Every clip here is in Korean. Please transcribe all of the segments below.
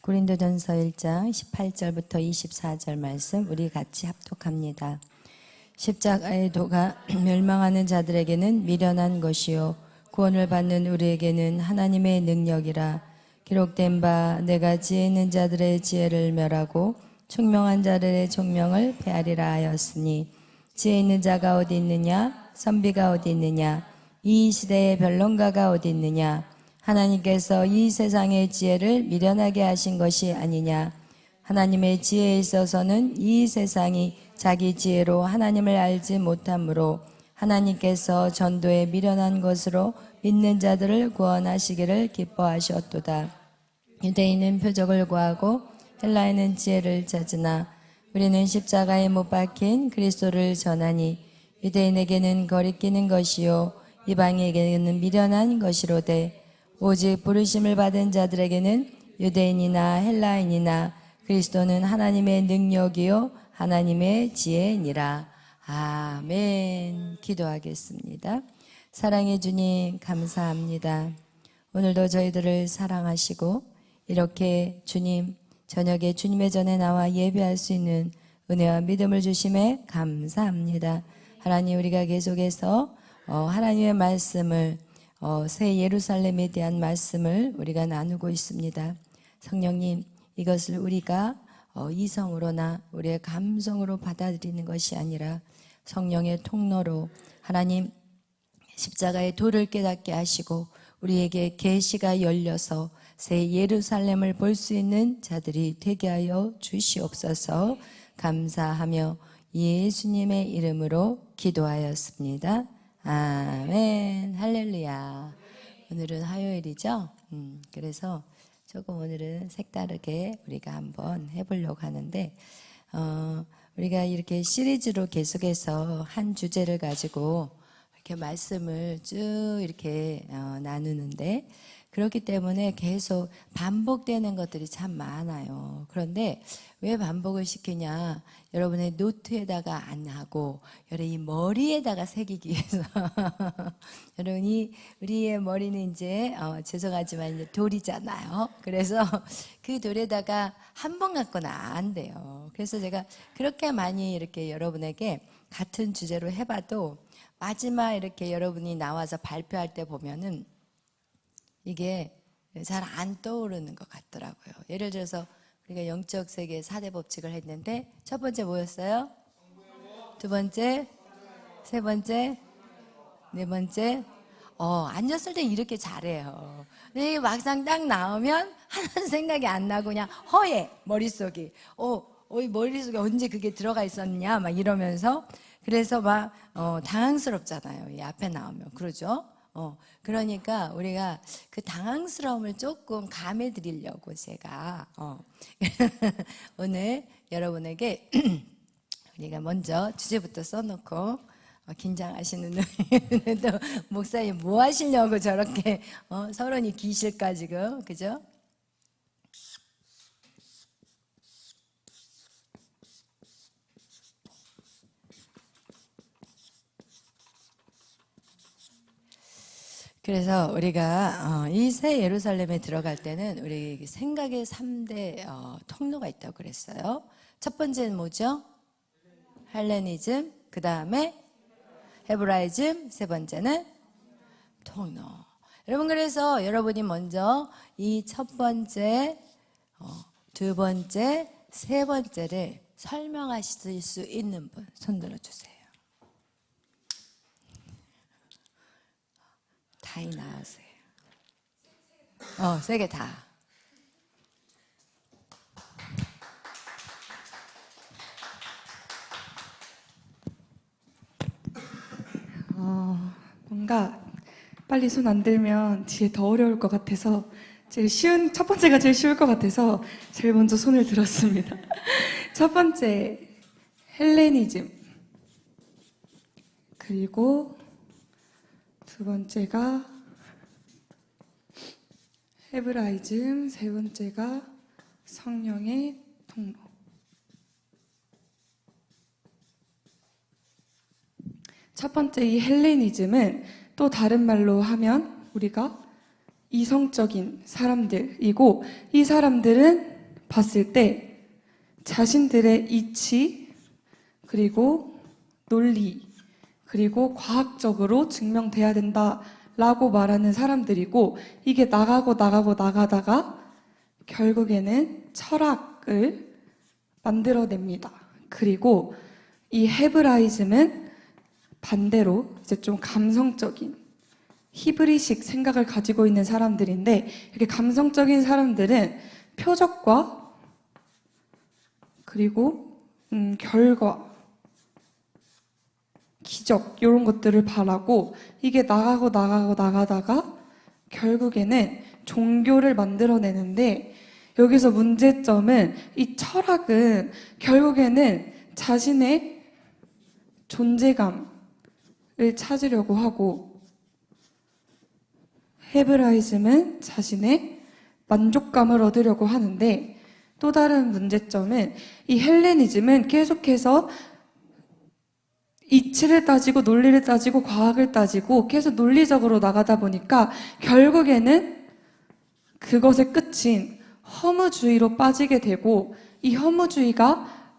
고린도전서 1장 18절부터 24절 말씀 우리 같이 합독합니다. 십자가의 도가 멸망하는 자들에게는 미련한 것이요 구원을 받는 우리에게는 하나님의 능력이라. 기록된 바 내가 지혜 있는 자들의 지혜를 멸하고 총명한 자들의 총명을 패하리라 하였으니, 지혜 있는 자가 어디 있느냐? 선비가 어디 있느냐? 이 시대의 변론가가 어디 있느냐? 하나님께서 이 세상의 지혜를 미련하게 하신 것이 아니냐? 하나님의 지혜에 있어서는 이 세상이 자기 지혜로 하나님을 알지 못하므로 하나님께서 전도에 미련한 것으로 믿는 자들을 구원하시기를 기뻐하셨도다. 유대인은 표적을 구하고 헬라인은 지혜를 찾으나 우리는 십자가에 못 박힌 그리스도를 전하니, 유대인에게는 거리끼는 것이요 이방에게는 미련한 것이로되 오직 부르심을 받은 자들에게는 유대인이나 헬라인이나 그리스도는 하나님의 능력이요 하나님의 지혜니라. 아멘. 기도하겠습니다. 사랑해 주님 감사합니다. 오늘도 저희들을 사랑하시고 이렇게 주님 저녁에 주님의 전에 나와 예배할 수 있는 은혜와 믿음을 주심에 감사합니다. 하나님, 우리가 계속해서 하나님의 말씀을 새 예루살렘에 대한 말씀을 우리가 나누고 있습니다. 성령님, 이것을 우리가 이성으로나 우리의 감성으로 받아들이는 것이 아니라 성령의 통로로 하나님 십자가의 도를 깨닫게 하시고 우리에게 계시가 열려서 새 예루살렘을 볼 수 있는 자들이 되게 하여 주시옵소서. 감사하며 예수님의 이름으로 기도하였습니다. 아멘. 할렐루야. 오늘은 화요일이죠. 그래서 조금 오늘은 색다르게 우리가 한번 해보려고 하는데, 우리가 이렇게 시리즈로 계속해서 한 주제를 가지고 이렇게 말씀을 쭉 이렇게 나누는데, 그렇기 때문에 계속 반복되는 것들이 참 많아요. 그런데 왜 반복을 시키냐? 여러분의 노트에다가 안 하고 여러분이 머리에다가 새기기 위해서 여러분이 우리의 머리는 이제 죄송하지만 이제 돌이잖아요. 그래서 그 돌에다가 한 번 갖고는 안 돼요. 그래서 제가 그렇게 많이 이렇게 여러분에게 같은 주제로 해봐도 마지막 이렇게 여러분이 나와서 발표할 때 보면은 이게 잘 안 떠오르는 것 같더라고요. 예를 들어서 우리가 영적 세계의 4대 법칙을 했는데 첫 번째 뭐였어요? 두 번째, 세 번째, 네 번째. 앉았을 때 이렇게 잘해요. 근데 막상 딱 나오면 하나는 생각이 안 나고 그냥 허해, 머릿속이. 이 머릿속에 언제 그게 들어가 있었냐 막 이러면서. 그래서 막 당황스럽잖아요. 이 앞에 나오면. 그러죠? 그러니까 우리가 그 당황스러움을 조금 감해 드리려고 제가 오늘 여러분에게 우리가 먼저 주제부터 써놓고 긴장하시는 또 목사님 뭐 하시려고 저렇게 서론이 기실까 지금, 그죠? 그래서 우리가 이 새 예루살렘에 들어갈 때는 우리 생각의 3대 통로가 있다고 그랬어요. 첫 번째는 뭐죠? 헬레니즘, 그 다음에 헤브라이즘, 세 번째는 통로. 여러분, 그래서 여러분이 먼저 이 첫 번째, 두 번째, 세 번째를 설명하실 수 있는 분 손 들어주세요. 다이 나오세요. 세 개 다. 뭔가 빨리 손 안 들면 뒤에 더 어려울 것 같아서 첫 번째가 제일 쉬울 것 같아서 제일 먼저 손을 들었습니다. 첫 번째, 헬레니즘. 그리고 두 번째가 헤브라이즘, 세 번째가 성령의 통로. 첫 번째 이 헬레니즘은 또 다른 말로 하면 우리가 이성적인 사람들이고, 이 사람들은 봤을 때 자신들의 이치, 그리고 논리, 그리고 과학적으로 증명돼야 된다라고 말하는 사람들이고, 이게 나가다가 결국에는 철학을 만들어냅니다. 그리고 이 헤브라이즘은 반대로 이제 좀 감성적인 히브리식 생각을 가지고 있는 사람들인데, 이렇게 감성적인 사람들은 표적과 그리고 결과, 기적 이런 것들을 바라고, 이게 나가다가 결국에는 종교를 만들어내는데, 여기서 문제점은 이 철학은 결국에는 자신의 존재감을 찾으려고 하고, 헤브라이즘은 자신의 만족감을 얻으려고 하는데, 또 다른 문제점은 이 헬레니즘은 계속해서 이치를 따지고 논리를 따지고 과학을 따지고 계속 논리적으로 나가다 보니까 결국에는 그것의 끝인 허무주의로 빠지게 되고, 이 허무주의가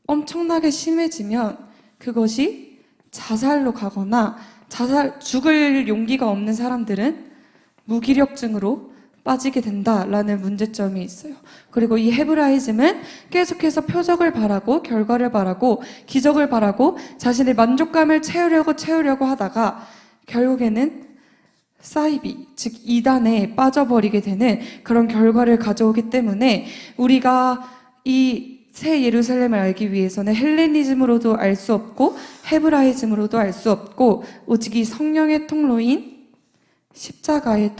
엄청나게 심해지면 그것이 자살로 가거나, 죽을 용기가 없는 사람들은 무기력증으로 빠지게 된다라는 문제점이 있어요. 그리고 이 헤브라이즘은 계속해서 표적을 바라고 결과를 바라고 기적을 바라고 자신의 만족감을 채우려고 하다가 결국에는 사이비, 즉 이단에 빠져버리게 되는 그런 결과를 가져오기 때문에, 우리가 이 새 예루살렘을 알기 위해서는 헬레니즘으로도 알 수 없고 헤브라이즘으로도 알 수 없고, 오직 이 성령의 통로인 십자가의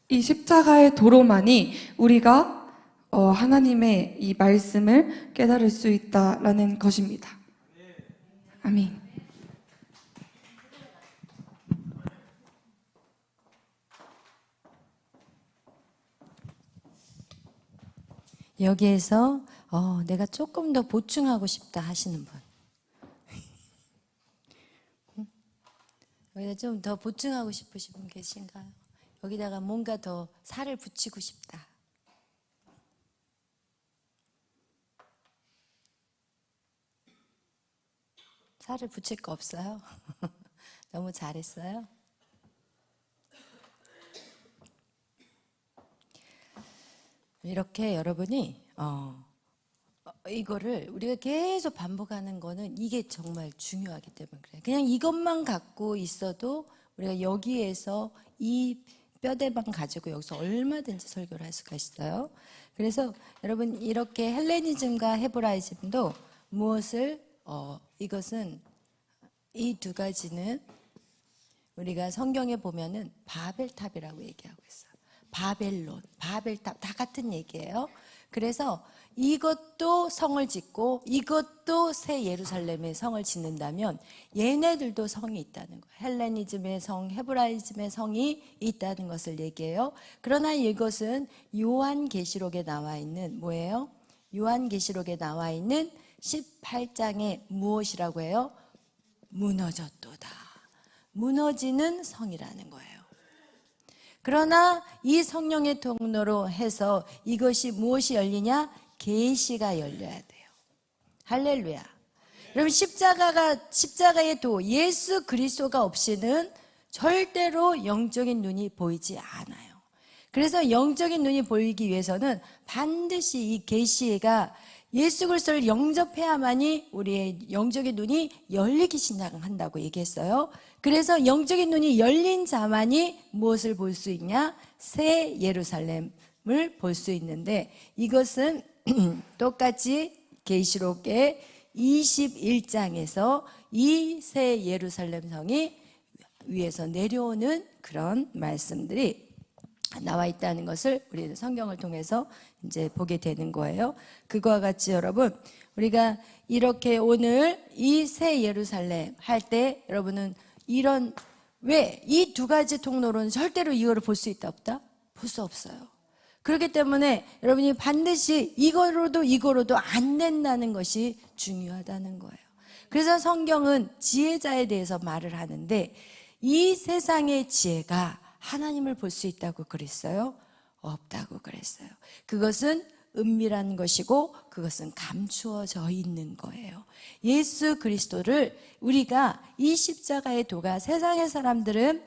이 십자가의 도로만이 우리가 하나님의 이 말씀을 깨달을 수 있다라는 것입니다. 아멘. 여기에서 내가 조금 더 보충하고 싶다 하시는 분, 여기다 좀 더 보충하고 싶으신 분 계신가요? 여기다가 뭔가 더 살을 붙이고 싶다. 살을 붙일 거 없어요? 너무 잘했어요. 이렇게 여러분이 이거를 우리가 계속 반복하는 거는 이게 정말 중요하기 때문에 그래요. 그냥 이것만 갖고 있어도 우리가 여기에서 이 뼈대만 가지고 여기서 얼마든지 설교를 할 수가 있어요. 그래서 여러분, 이렇게 헬레니즘과 헤브라이즘도 무엇을 이것은, 이 두 가지는 우리가 성경에 보면은 바벨탑이라고 얘기하고 있어요. 바벨론, 바벨탑 다 같은 얘기예요. 그래서 이것도 성을 짓고 이것도 새 예루살렘의 성을 짓는다면 얘네들도 성이 있다는 거예요. 헬레니즘의 성, 헤브라이즘의 성이 있다는 것을 얘기해요. 그러나 이것은 요한계시록에 나와 있는 뭐예요? 요한계시록에 나와 있는 18장에 무엇이라고 해요? 무너졌도다. 무너지는 성이라는 거예요. 그러나 이 성령의 통로로 해서 이것이 무엇이 열리냐? 계시가 열려야 돼요. 할렐루야. 여러분, 십자가의 도, 예수 그리스도가 없이는 절대로 영적인 눈이 보이지 않아요. 그래서 영적인 눈이 보이기 위해서는 반드시 이 계시가 예수 그리스도를 영접해야만이 우리의 영적인 눈이 열리기 시작한다고 얘기했어요. 그래서 영적인 눈이 열린 자만이 무엇을 볼 수 있냐? 새 예루살렘을 볼 수 있는데, 이것은 똑같이 계시록의 21장에서 이 새 예루살렘 성이 위에서 내려오는 그런 말씀들이 나와 있다는 것을 우리는 성경을 통해서 이제 보게 되는 거예요. 그거와 같이 여러분, 우리가 이렇게 오늘 이 새 예루살렘 할 때 여러분은 이런, 왜 이 두 가지 통로로는 절대로 이거를 볼 수 있다 없다? 볼 수 없어요. 그렇기 때문에 여러분이 반드시 이거로도 안 된다는 것이 중요하다는 거예요. 그래서 성경은 지혜자에 대해서 말을 하는데, 이 세상의 지혜가 하나님을 볼 수 있다고 그랬어요. 없다고 그랬어요. 그것은 은밀한 것이고 그것은 감추어져 있는 거예요. 예수 그리스도를 우리가 이 십자가의 도가, 세상의 사람들은,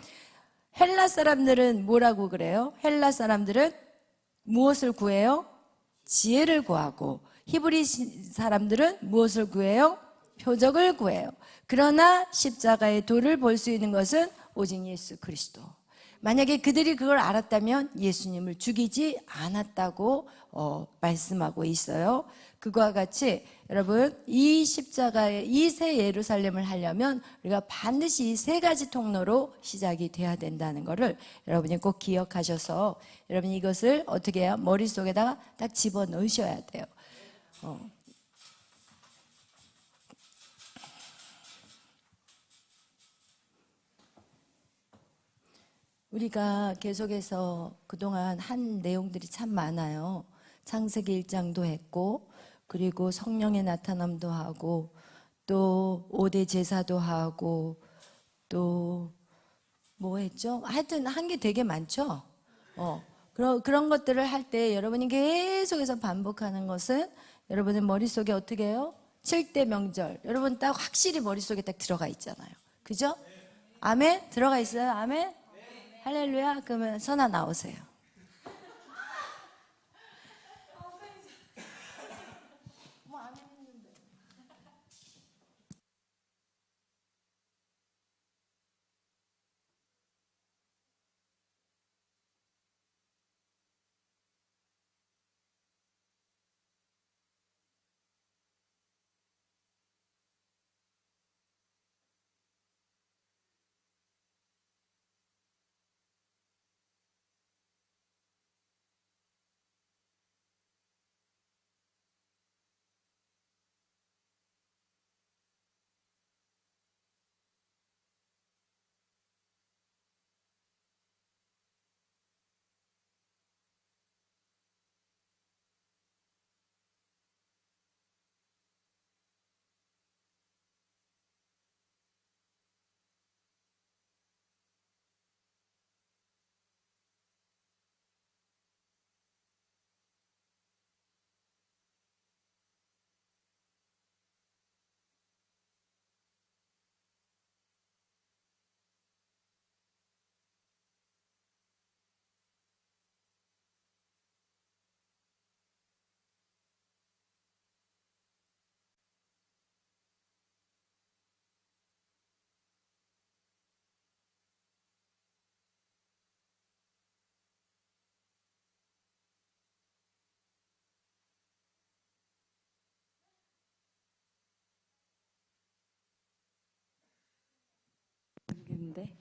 헬라 사람들은 뭐라고 그래요? 헬라 사람들은 무엇을 구해요? 지혜를 구하고, 히브리 사람들은 무엇을 구해요? 표적을 구해요. 그러나 십자가의 도를 볼 수 있는 것은 오직 예수 그리스도. 만약에 그들이 그걸 알았다면 예수님을 죽이지 않았다고 말씀하고 있어요. 그와 같이 여러분, 이 십자가의 이 새 예루살렘을 하려면 우리가 반드시 이 세 가지 통로로 시작이 돼야 된다는 것을 여러분이 꼭 기억하셔서, 여러분이 이것을 어떻게 해요? 머릿속에다가 딱 집어넣으셔야 돼요. 우리가 계속해서 그동안 한 내용들이 참 많아요. 창세기 1장도 했고, 그리고 성령의 나타남도 하고, 또 5대 제사도 하고, 또 뭐 했죠? 하여튼 한 게 되게 많죠. 그런 것들을 할 때 여러분이 계속해서 반복하는 것은 여러분의 머릿속에 어떻게 해요? 7대 명절. 여러분 딱 확실히 머릿속에 딱 들어가 있잖아요. 그죠? 아멘? 들어가 있어요? 아멘? 할렐루야. 그러면 선아 나오세요. 모르겠는데.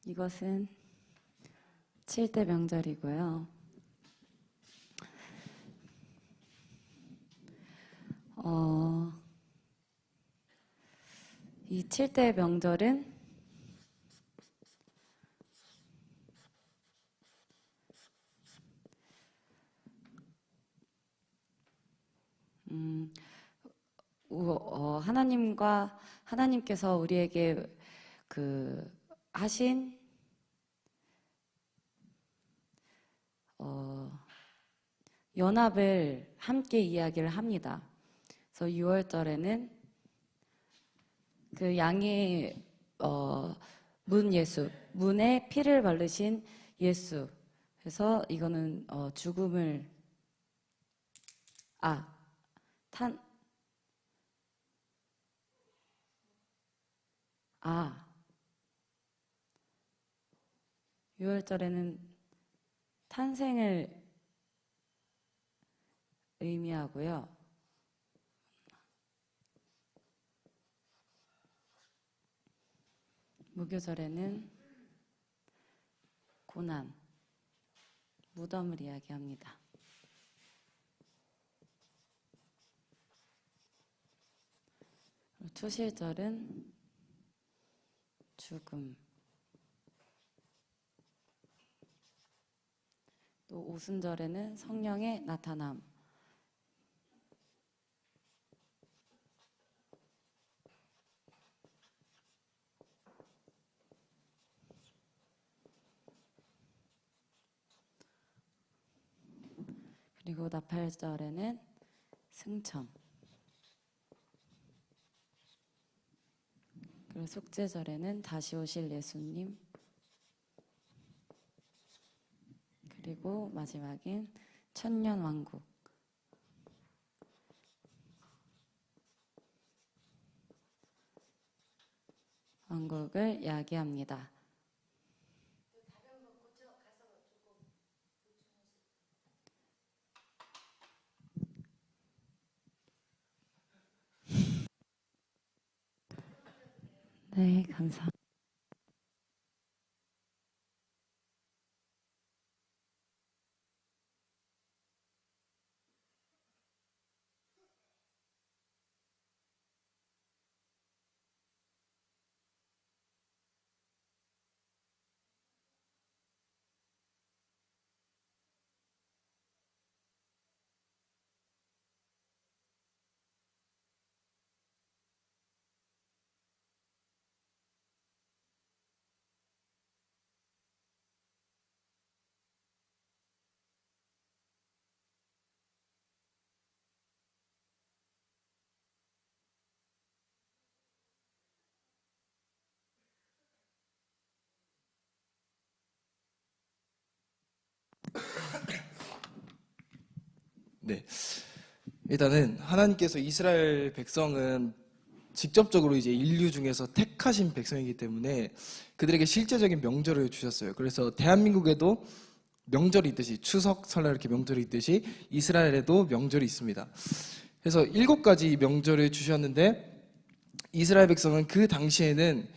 이것은 7대 명절이고요. 이 7대 명절은 하나님께서 우리에게 하신 연합을 함께 이야기를 합니다. 그래서 6월절에는 그 양의 문 예수, 문에 피를 바르신 예수. 그래서 이거는 죽음을 탄 6월절에는 탄생을 의미하고요. 무교절에는 고난, 무덤을 이야기합니다. 추실절은 죽음, 또 오순절에는 성령의 나타남, 그리고 나팔절에는 승천, 그리고 속죄절에는 다시 오실 예수님, 그리고 마지막엔 천년왕국. 왕국을 야기합니다. 네, 감사합니다. 네. 일단은 하나님께서 이스라엘 백성은 직접적으로 이제 인류 중에서 택하신 백성이기 때문에 그들에게 실제적인 명절을 주셨어요. 그래서 대한민국에도 명절이 있듯이 추석, 설날 이렇게 명절이 있듯이 이스라엘에도 명절이 있습니다. 그래서 7가지 명절을 주셨는데 이스라엘 백성은 그 당시에는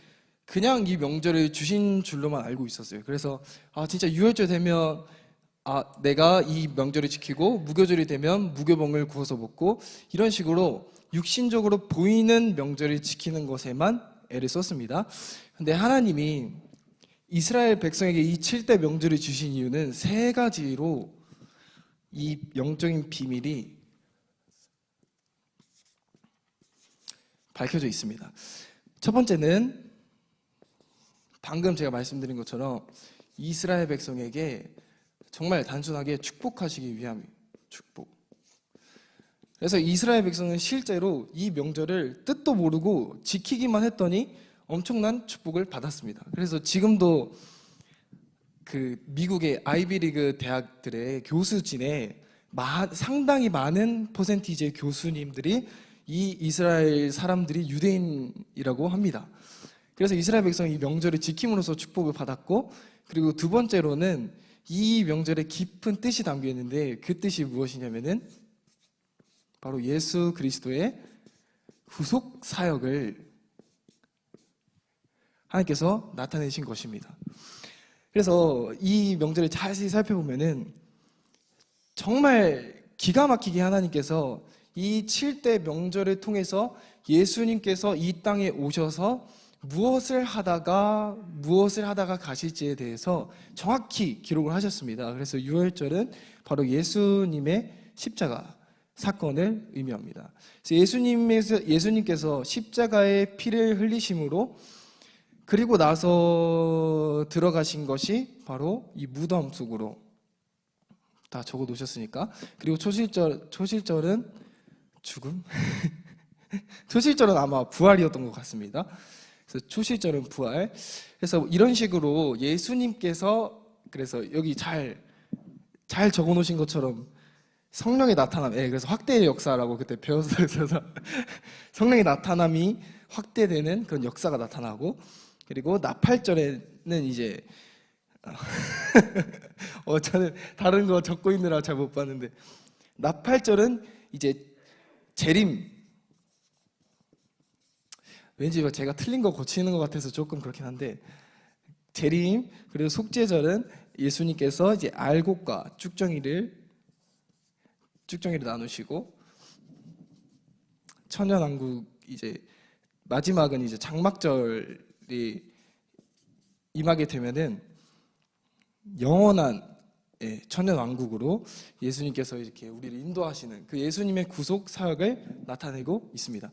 그냥 이 명절을 주신 줄로만 알고 있었어요. 그래서 진짜 유월절 되면 내가 이 명절을 지키고 무교절이 되면 무교봉을 구워서 먹고 이런 식으로 육신적으로 보이는 명절을 지키는 것에만 애를 썼습니다. 근데 하나님이 이스라엘 백성에게 이 7대 명절을 주신 이유는 3가지로 이 영적인 비밀이 밝혀져 있습니다. 첫 번째는 방금 제가 말씀드린 것처럼 이스라엘 백성에게 정말 단순하게 축복하시기 위함이에요. 축복. 그래서 이스라엘 백성은 실제로 이 명절을 뜻도 모르고 지키기만 했더니 엄청난 축복을 받았습니다. 그래서 지금도 그 미국의 아이비리그 대학들의 교수진에 상당히 많은 퍼센티지의 교수님들이 이 이스라엘 사람들이 유대인이라고 합니다. 그래서 이스라엘 백성이 이 명절을 지킴으로써 축복을 받았고, 그리고 두 번째로는 이 명절에 깊은 뜻이 담겨 있는데 그 뜻이 무엇이냐면은 바로 예수 그리스도의 구속 사역을 하나님께서 나타내신 것입니다. 그래서 이 명절을 자세히 살펴보면은 정말 기가 막히게 하나님께서 이 7대 명절을 통해서 예수님께서 이 땅에 오셔서 무엇을 하다가 가실지에 대해서 정확히 기록을 하셨습니다. 그래서 유월절은 바로 예수님의 십자가 사건을 의미합니다. 그래서 예수님께서 십자가의 피를 흘리심으로 그리고 나서 들어가신 것이 바로 이 무덤 속으로 다 적어 놓으셨으니까. 그리고 초실절은 죽음? 초실절은 아마 부활이었던 것 같습니다. 그래서 초실절은 부활. 그래서 이런 식으로 예수님께서, 그래서 여기 잘 적어 놓으신 것처럼 성령의 나타남, 그래서 확대의 역사라고 그때 배웠어요. 성령의 나타남이 확대되는 그런 역사가 나타나고, 그리고 나팔절에는 이제 저는 다른 거 적고 있느라 잘 못 봤는데, 나팔절은 이제 재림, 왠지 제가 틀린 거 고치는 것 같아서 조금 그렇긴 한데, 재림, 그리고 속죄절은 예수님께서 이제 알곡과 쭉정이를 나누시고, 천년왕국 이제 마지막은 이제 장막절이 임하게 되면은 영원한 천년왕국으로 예수님께서 이렇게 우리를 인도하시는 그 예수님의 구속 사역을 나타내고 있습니다.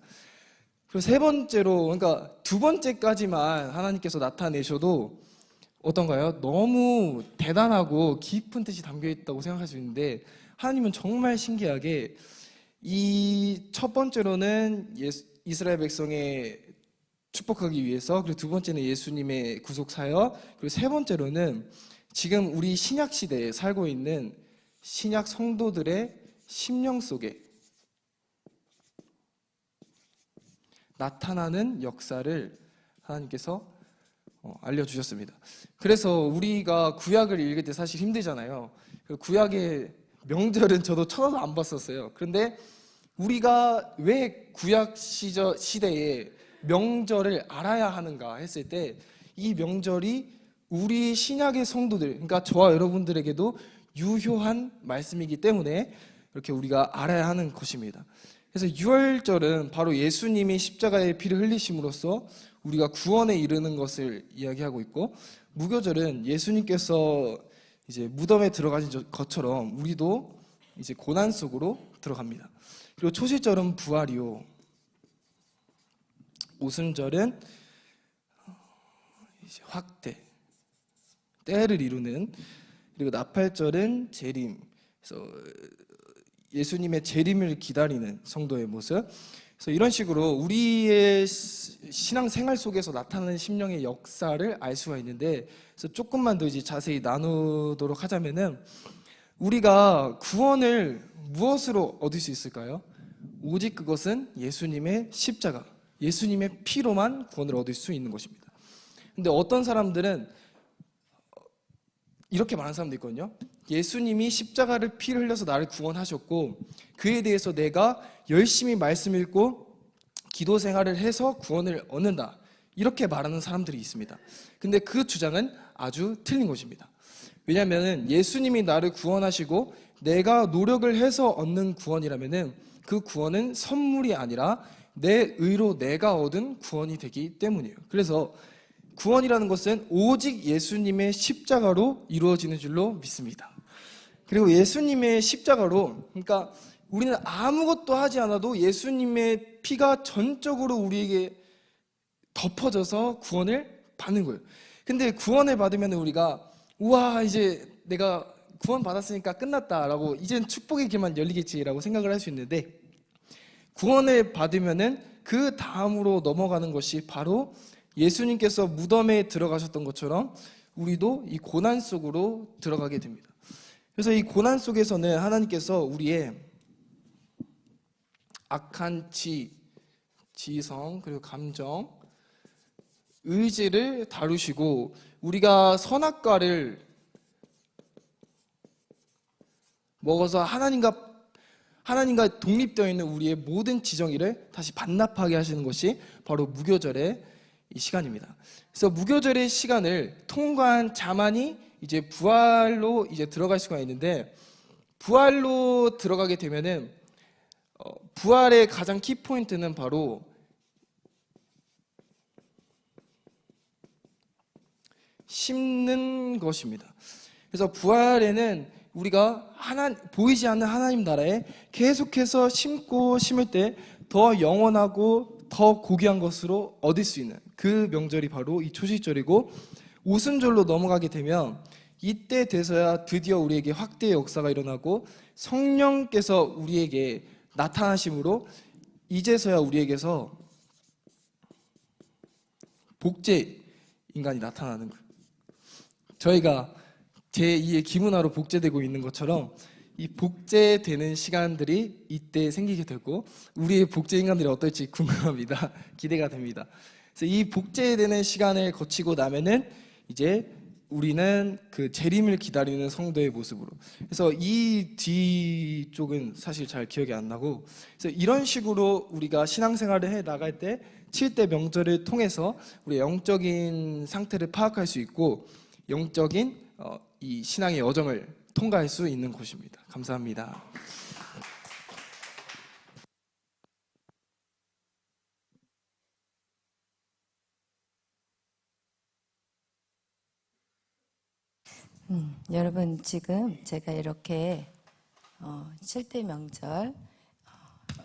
그리고 세 번째로, 그러니까 두 번째까지만 하나님께서 나타내셔도 어떤가요? 너무 대단하고 깊은 뜻이 담겨 있다고 생각할 수 있는데, 하나님은 정말 신기하게 이 첫 번째로는 이스라엘 백성의 축복하기 위해서, 그리고 두 번째는 예수님의 구속 사역, 그리고 세 번째로는 지금 우리 신약 시대에 살고 있는 신약 성도들의 심령 속에 나타나는 역사를 하나님께서 알려주셨습니다. 그래서 우리가 구약을 읽을 때 사실 힘들잖아요. 그 구약의 명절은 저도 쳐다도 안 봤었어요. 그런데 우리가 왜 구약 시대에 명절을 알아야 하는가 했을 때, 이 명절이 우리 신약의 성도들, 그러니까 저와 여러분들에게도 유효한 말씀이기 때문에 이렇게 우리가 알아야 하는 것입니다. 그래서 유월절은 바로 예수님이 십자가의 피를 흘리심으로써 우리가 구원에 이르는 것을 이야기하고 있고, 무교절은 예수님께서 이제 무덤에 들어가신 것처럼 우리도 이제 고난 속으로 들어갑니다. 그리고 초실절은 부활이요, 오순절은 이제 확대, 때를 이루는, 그리고 나팔절은 재림, 그래서 예수님의 재림을 기다리는 성도의 모습. 그래서 이런 식으로 우리의 신앙생활 속에서 나타나는 심령의 역사를 알 수가 있는데, 그래서 조금만 더 이제 자세히 나누도록 하자면은, 우리가 구원을 무엇으로 얻을 수 있을까요? 오직 그것은 예수님의 십자가, 예수님의 피로만 구원을 얻을 수 있는 것입니다. 근데 어떤 사람들은 이렇게 말하는 사람도 있거든요. 예수님이 십자가를 피를 흘려서 나를 구원하셨고, 그에 대해서 내가 열심히 말씀 읽고 기도 생활을 해서 구원을 얻는다, 이렇게 말하는 사람들이 있습니다. 근데 그 주장은 아주 틀린 것입니다. 왜냐하면 예수님이 나를 구원하시고 내가 노력을 해서 얻는 구원이라면 그 구원은 선물이 아니라 내 의로 내가 얻은 구원이 되기 때문이에요. 그래서 구원이라는 것은 오직 예수님의 십자가로 이루어지는 줄로 믿습니다. 그리고 예수님의 십자가로, 그러니까 우리는 아무것도 하지 않아도 예수님의 피가 전적으로 우리에게 덮어져서 구원을 받는 거예요. 근데 구원을 받으면 우리가 우와, 이제 내가 구원 받았으니까 끝났다라고, 이젠 축복의 길만 열리겠지라고 생각을 할 수 있는데, 구원을 받으면은 그 다음으로 넘어가는 것이 바로 예수님께서 무덤에 들어가셨던 것처럼 우리도 이 고난 속으로 들어가게 됩니다. 그래서 이 고난 속에서는 하나님께서 우리의 악한 지성, 그리고 감정, 의지를 다루시고, 우리가 선악과를 먹어서 하나님과 독립되어 있는 우리의 모든 지정의를 다시 반납하게 하시는 것이 바로 무교절의 이 시간입니다. 그래서 무교절의 시간을 통과한 자만이 이제 부활로 이제 들어갈 수가 있는데, 부활로 들어가게 되면은 부활의 가장 키포인트는 바로 심는 것입니다. 그래서 부활에는 우리가 보이지 않는 하나님 나라에 계속해서 심고 심을 때 더 영원하고 더 고귀한 것으로 얻을 수 있는 그 명절이 바로 이 초실절이고, 오순절로 넘어가게 되면 이때 돼서야 드디어 우리에게 확대의 역사가 일어나고 성령께서 우리에게 나타나심으로 이제서야 우리에게서 복제 인간이 나타나는 거예요. 저희가 제2의 기문화로 복제되고 있는 것처럼 이 복제되는 시간들이 이때 생기게 되고, 우리의 복제 인간들이 어떨지 궁금합니다. 기대가 됩니다. 그래서 이 복제되는 시간을 거치고 나면은 이제 우리는 그 재림을 기다리는 성도의 모습으로. 그래서 이 뒤쪽은 사실 잘 기억이 안 나고, 그래서 이런 식으로 우리가 신앙생활을 해 나갈 때 7대 명절을 통해서 우리 영적인 상태를 파악할 수 있고, 영적인 이 신앙의 여정을 통과할 수 있는 곳입니다. 감사합니다. 여러분, 지금 제가 이렇게 7대 명절,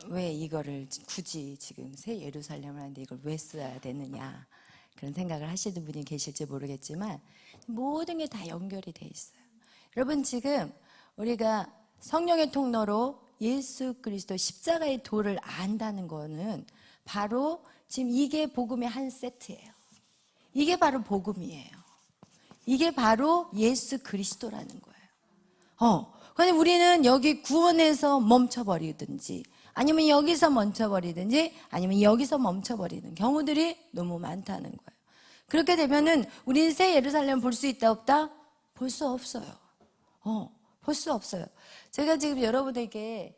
왜 이거를 굳이 지금 새 예루살렘을 하는데 이걸 왜 써야 되느냐, 그런 생각을 하시는 분이 계실지 모르겠지만 모든 게 다 연결이 돼 있어요. 여러분, 지금 우리가 성령의 통로로 예수 그리스도 십자가의 도를 안다는 거는 바로 지금 이게 복음의 한 세트예요. 이게 바로 복음이에요. 이게 바로 예수 그리스도라는 거예요. 근데 우리는 여기 구원에서 멈춰버리든지 아니면 여기서 멈춰버리든지 아니면 여기서 멈춰버리는 경우들이 너무 많다는 거예요. 그렇게 되면은 우리는 새 예루살렘 볼 수 있다 없다? 볼 수 없어요. 볼 수 없어요. 제가 지금 여러분에게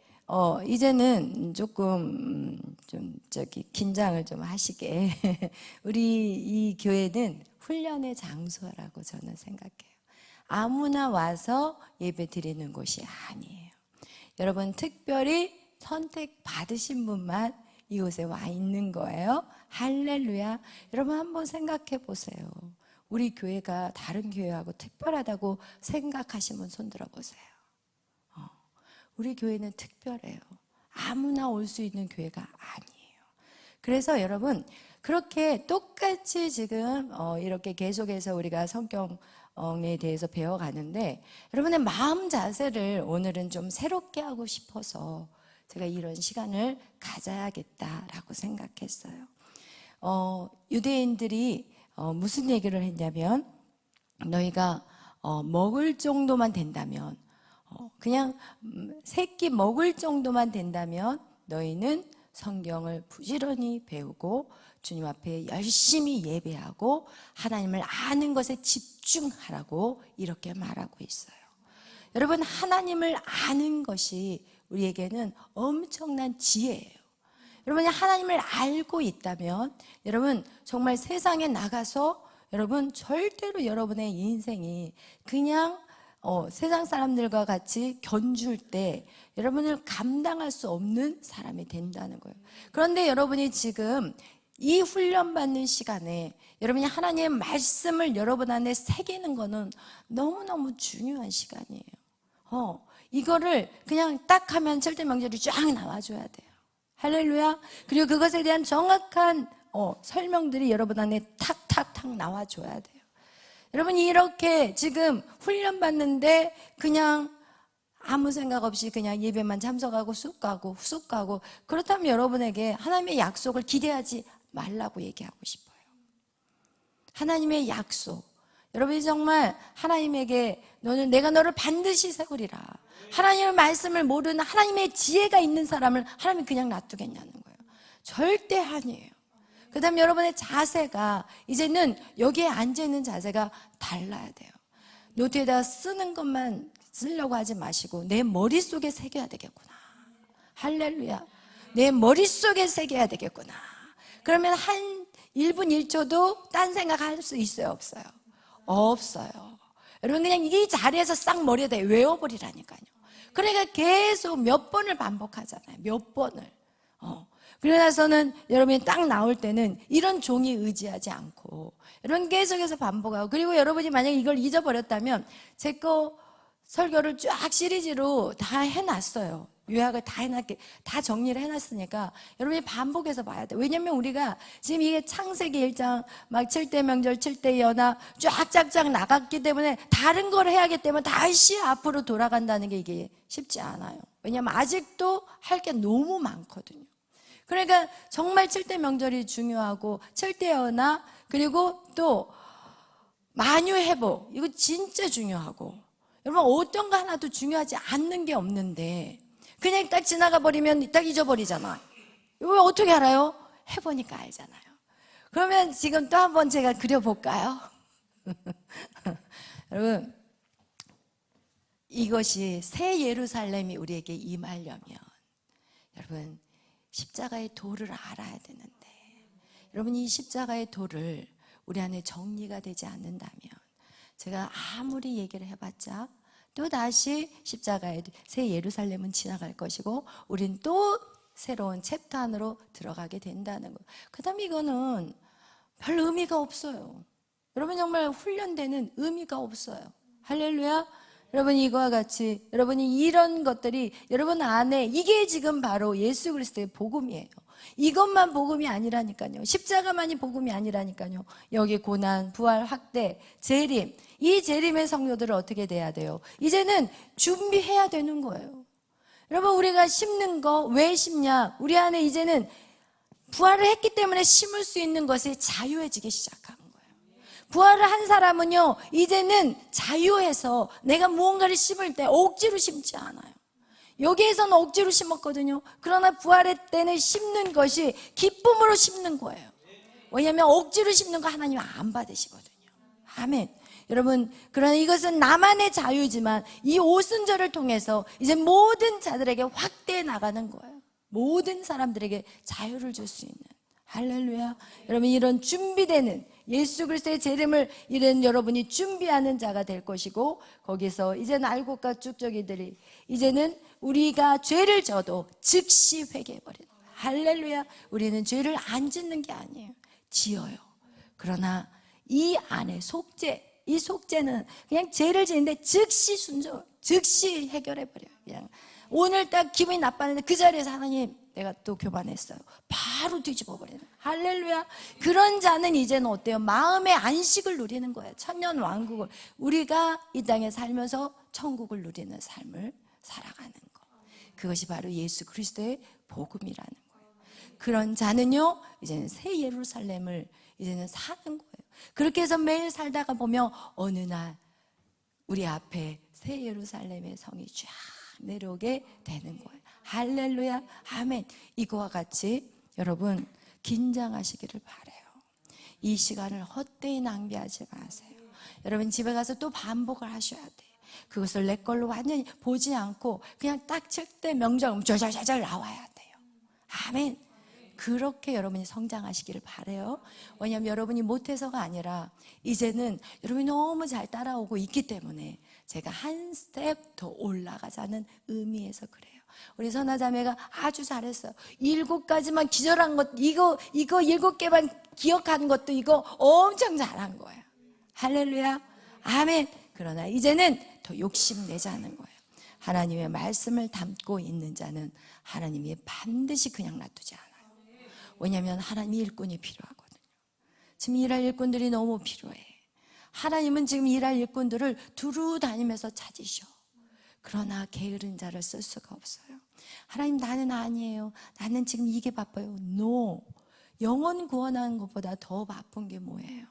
이제는 조금 긴장을 좀 하시게 우리 이 교회는 훈련의 장소라고 저는 생각해요. 아무나 와서 예배 드리는 곳이 아니에요. 여러분 특별히 선택 받으신 분만 이곳에 와 있는 거예요. 할렐루야. 여러분 한번 생각해 보세요. 우리 교회가 다른 교회하고 특별하다고 생각하시면 손 들어 보세요. 우리 교회는 특별해요. 아무나 올 수 있는 교회가 아니에요. 그래서 여러분 그렇게 똑같이 지금 이렇게 계속해서 우리가 성경에 대해서 배워가는데 여러분의 마음 자세를 오늘은 좀 새롭게 하고 싶어서 제가 이런 시간을 가져야겠다라고 생각했어요. 유대인들이 무슨 얘기를 했냐면 너희가 먹을 정도만 된다면 그냥 새끼 먹을 정도만 된다면 너희는 성경을 부지런히 배우고 주님 앞에 열심히 예배하고 하나님을 아는 것에 집중하라고 이렇게 말하고 있어요. 여러분 하나님을 아는 것이 우리에게는 엄청난 지혜예요. 여러분이 하나님을 알고 있다면 여러분 정말 세상에 나가서 여러분 절대로 여러분의 인생이 그냥 세상 사람들과 같이 견줄 때 여러분을 감당할 수 없는 사람이 된다는 거예요. 그런데 여러분이 지금 이 훈련받는 시간에 여러분이 하나님의 말씀을 여러분 안에 새기는 거는 너무너무 중요한 시간이에요. 이거를 그냥 딱 하면 절대 명절이 쫙 나와줘야 돼요. 할렐루야. 그리고 그것에 대한 정확한 설명들이 여러분 안에 탁탁탁 나와줘야 돼요. 여러분이 이렇게 지금 훈련받는데 그냥 아무 생각 없이 그냥 예배만 참석하고 쑥 가고 그렇다면 여러분에게 하나님의 약속을 기대하지 말라고 얘기하고 싶어요. 하나님의 약속. 여러분이 정말 하나님에게 내가 너를 반드시 세우리라. 하나님의 말씀을 모르는 하나님의 지혜가 있는 사람을 하나님이 그냥 놔두겠냐는 거예요. 절대 아니에요. 그 다음에 여러분의 자세가 이제는 여기에 앉아있는 자세가 달라야 돼요. 노트에다 쓰는 것만 쓰려고 하지 마시고 내 머릿속에 새겨야 되겠구나. 할렐루야. 내 머릿속에 새겨야 되겠구나. 그러면 한 1분 1초도 딴 생각할 수 있어요? 없어요? 없어요. 여러분 그냥 이 자리에서 싹 머리에다 외워버리라니까요. 그러니까 계속 몇 번을 반복하잖아요. 몇 번을. 그러고 나서는 여러분이 딱 나올 때는 이런 종이 의지하지 않고 여러분 계속해서 반복하고 그리고 여러분이 만약에 이걸 잊어버렸다면 제 거 설교를 쫙 시리즈로 다 해놨어요. 요약을 다 정리를 해놨으니까 여러분이 반복해서 봐야 돼요. 왜냐면 우리가 지금 이게 창세기 1장 막 7대 명절 7대 연합 쫙쫙쫙 나갔기 때문에 다른 걸 해야 하기 때문에 다시 앞으로 돌아간다는 게 이게 쉽지 않아요. 왜냐면 아직도 할 게 너무 많거든요. 그러니까 정말 7대 명절이 중요하고 7대 연합 그리고 또 만유회복 이거 진짜 중요하고 여러분 어떤 거 하나도 중요하지 않는 게 없는데 그냥 딱 지나가 버리면 딱 잊어버리잖아. 이거 어떻게 알아요? 해보니까 알잖아요. 그러면 지금 또 한번 제가 그려볼까요? 여러분 이것이 새 예루살렘이 우리에게 임하려면 여러분 십자가의 도를 알아야 되는데 여러분 이 십자가의 도를 우리 안에 정리가 되지 않는다면 제가 아무리 얘기를 해봤자 또다시 십자가의 새 예루살렘은 지나갈 것이고 우린 또 새로운 챕터 안으로 들어가게 된다는 거. 그 다음에 이거는 별 의미가 없어요. 여러분 정말 훈련되는 의미가 없어요. 할렐루야. 여러분 이거와 같이 여러분이 이런 것들이 여러분 안에 이게 지금 바로 예수 그리스도의 복음이에요. 이것만 복음이 아니라니까요. 십자가만이 복음이 아니라니까요. 여기 고난, 부활, 확대, 재림. 이 재림의 성도들은 어떻게 돼야 돼요? 이제는 준비해야 되는 거예요. 여러분, 우리가 심는 거 왜 심냐? 우리 안에 이제는 부활을 했기 때문에 심을 수 있는 것이 자유해지기 시작한 거예요. 부활을 한 사람은요, 이제는 자유해서 내가 무언가를 심을 때 억지로 심지 않아요. 여기에서는 억지로 심었거든요. 그러나 부활의 때는 심는 것이 기쁨으로 심는 거예요. 왜냐하면 억지로 심는 거 하나님 안 받으시거든요. 아멘. 여러분, 그러나 이것은 나만의 자유지만 이 오순절을 통해서 이제 모든 자들에게 확대해 나가는 거예요. 모든 사람들에게 자유를 줄 수 있는. 할렐루야. 여러분, 이런 준비되는 예수 그리스도의 재림을 이런 여러분이 준비하는 자가 될 것이고, 거기서 이제는 알곡과 쭉저기들이 이제는 우리가 죄를 져도 즉시 회개해버리는 거예요. 할렐루야. 우리는 죄를 안 짓는 게 아니에요. 지어요. 그러나 이 안에 속죄, 이 속죄는 그냥 죄를 지는데 즉시 순종, 즉시 해결해버려요. 그냥 오늘 딱 기분이 나빴는데 그 자리에서 하나님, 내가 또 교만했어요. 바로 뒤집어버리는. 할렐루야. 그런 자는 이제는 어때요? 마음의 안식을 누리는 거예요. 천년 왕국을. 우리가 이 땅에 살면서 천국을 누리는 삶을 살아가는 거. 그것이 바로 예수 그리스도의 복음이라는 거예요. 그런 자는요, 이제는 새 예루살렘을 이제는 사는 거예요. 그렇게 해서 매일 살다가 보면 어느 날 우리 앞에 새 예루살렘의 성이 쫙 내려오게 되는 거예요. 할렐루야. 아멘. 이거와 같이 여러분 긴장하시기를 바라요. 이 시간을 헛되이 낭비하지 마세요. 여러분 집에 가서 또 반복을 하셔야 돼요. 그것을 내 걸로 완전히 보지 않고 그냥 딱 칠 때 명절 잘 나와야 돼요. 아멘. 그렇게 여러분이 성장하시기를 바라요. 왜냐하면 여러분이 못해서가 아니라 이제는 여러분이 너무 잘 따라오고 있기 때문에 제가 한 스텝 더 올라가자는 의미에서 그래요. 우리 선화자매가 아주 잘했어요. 7가지만 기절한 것, 이거 7개만 기억한 것도 이거 엄청 잘한 거예요. 할렐루야. 아멘. 그러나 이제는 더 욕심내자는 거예요. 하나님의 말씀을 담고 있는 자는 하나님이 반드시 그냥 놔두지 않아요. 왜냐하면 하나님 일꾼이 필요하거든요. 지금 일할 일꾼들이 너무 필요해. 하나님은 지금 일할 일꾼들을 두루 다니면서 찾으셔. 그러나 게으른 자를 쓸 수가 없어요. 하나님, 나는 아니에요. 나는 지금 이게 바빠요. No. 영혼 구원하는 것보다 더 바쁜 게 뭐예요?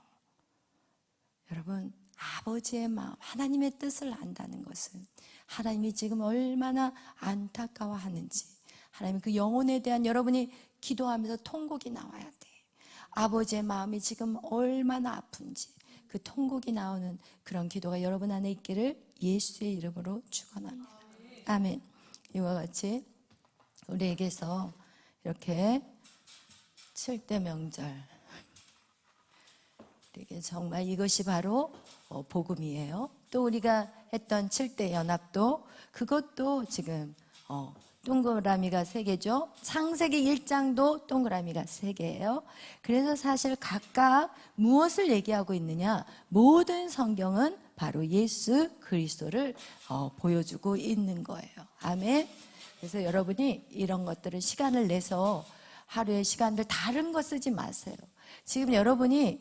여러분, 아버지의 마음, 하나님의 뜻을 안다는 것은 하나님이 지금 얼마나 안타까워하는지, 하나님 그 영혼에 대한 여러분이 기도하면서 통곡이 나와야 돼. 아버지의 마음이 지금 얼마나 아픈지 그 통곡이 나오는 그런 기도가 여러분 안에 있기를 예수의 이름으로 축원합니다. 아멘. 이와 같이 우리에게서 이렇게 7대 명절, 우리에게 정말 이것이 바로 복음이에요. 또 우리가 했던 7대 연합도 그것도 지금 동그라미가 3개죠. 창세기 1장도 동그라미가 3개예요. 그래서 사실 각각 무엇을 얘기하고 있느냐? 모든 성경은 바로 예수 그리스도를 보여주고 있는 거예요. 아멘. 그래서 여러분이 이런 것들을 시간을 내서 하루의 시간들 다른 거 쓰지 마세요. 지금 여러분이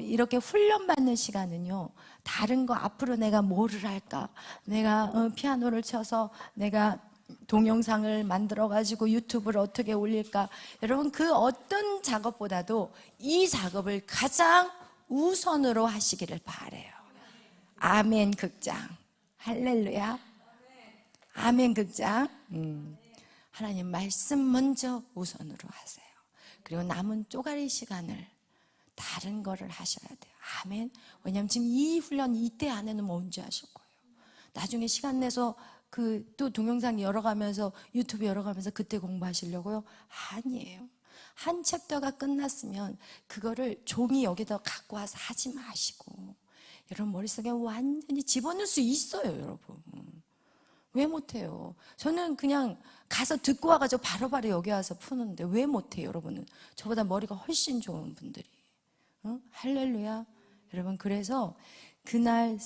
이렇게 훈련받는 시간은요, 다른 거 앞으로 내가 뭐를 할까? 내가 피아노를 쳐서 내가 동영상을 만들어가지고 유튜브를 어떻게 올릴까? 여러분, 그 어떤 작업보다도 이 작업을 가장 우선으로 하시기를 바라요. 아멘 극장. 할렐루야. 아멘 극장. 하나님 말씀 먼저 우선으로 하세요. 그리고 남은 쪼가리 시간을 다른 거를 하셔야 돼요. 아멘. 왜냐하면 지금 이 훈련 이때 안에는 뭔지 아실 거예요. 나중에 시간 내서 또 동영상 열어가면서 유튜브 열어가면서 그때 공부하시려고요? 아니에요. 한 챕터가 끝났으면 그거를 종이 여기다 갖고 와서 하지 마시고 여러분 머릿속에 완전히 집어넣을 수 있어요. 여러분 왜 못해요? 저는 그냥 가서 듣고 와가지고 바로바로 여기 와서 푸는데 왜 못해요? 여러분은 저보다 머리가 훨씬 좋은 분들이. 할렐루야. 여러분, 그래서 그날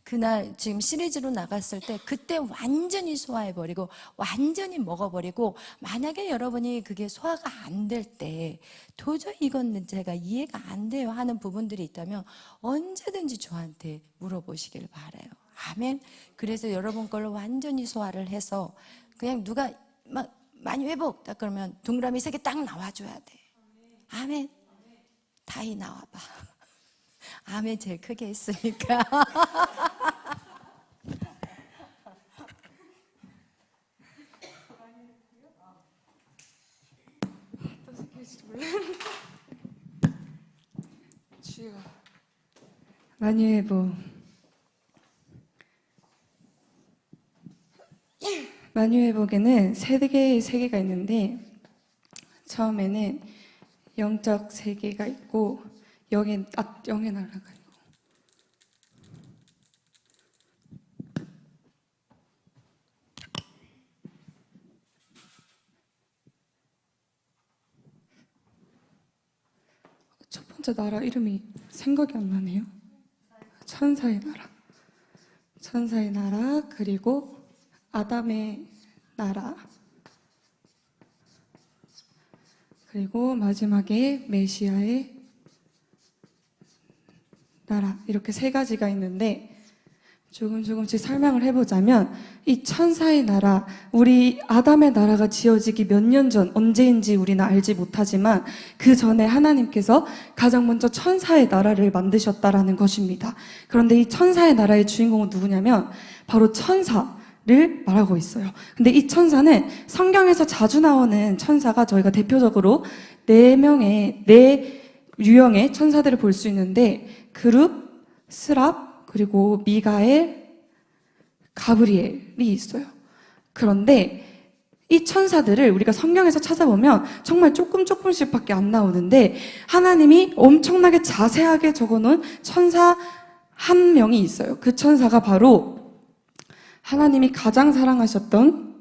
그날 지금 시리즈로 나갔을 때 그때 완전히 소화해버리고 완전히 먹어버리고, 만약에 여러분이 그게 소화가 안 될 때 도저히 이건 제가 이해가 안 돼요 하는 부분들이 있다면 언제든지 저한테 물어보시길 바라요. 아멘. 그래서 여러분 걸로 완전히 소화를 해서 그냥 누가 막 많이 회복 딱 그러면 동그라미 3개 딱 나와줘야 돼. 아멘. 다이 나와봐. 아멘 제일 크게 했으니까. 만유회복. 만유회복에는 세 개가 있는데, 처음에는 영적 세계가 있고 영의 나라가 있고, 첫 번째 나라 이름이 생각이 안 나네요. 천사의 나라, 그리고 아담의 나라, 그리고 마지막에 메시아의 나라, 이렇게 3가지가 있는데, 조금씩 설명을 해보자면, 이 천사의 나라, 우리 아담의 나라가 지어지기 몇 년 전, 언제인지 우리는 알지 못하지만 그 전에 하나님께서 가장 먼저 천사의 나라를 만드셨다라는 것입니다. 그런데 이 천사의 나라의 주인공은 누구냐면 바로 천사를 말하고 있어요. 근데 이 천사는 성경에서 자주 나오는 천사가 저희가 대표적으로 4 유형의 천사들을 볼 수 있는데, 그룹, 스랍, 그리고 미가엘, 가브리엘이 있어요. 그런데 이 천사들을 우리가 성경에서 찾아보면 정말 조금씩밖에 안 나오는데, 하나님이 엄청나게 자세하게 적어놓은 천사 한 명이 있어요. 그 천사가 바로 하나님이 가장 사랑하셨던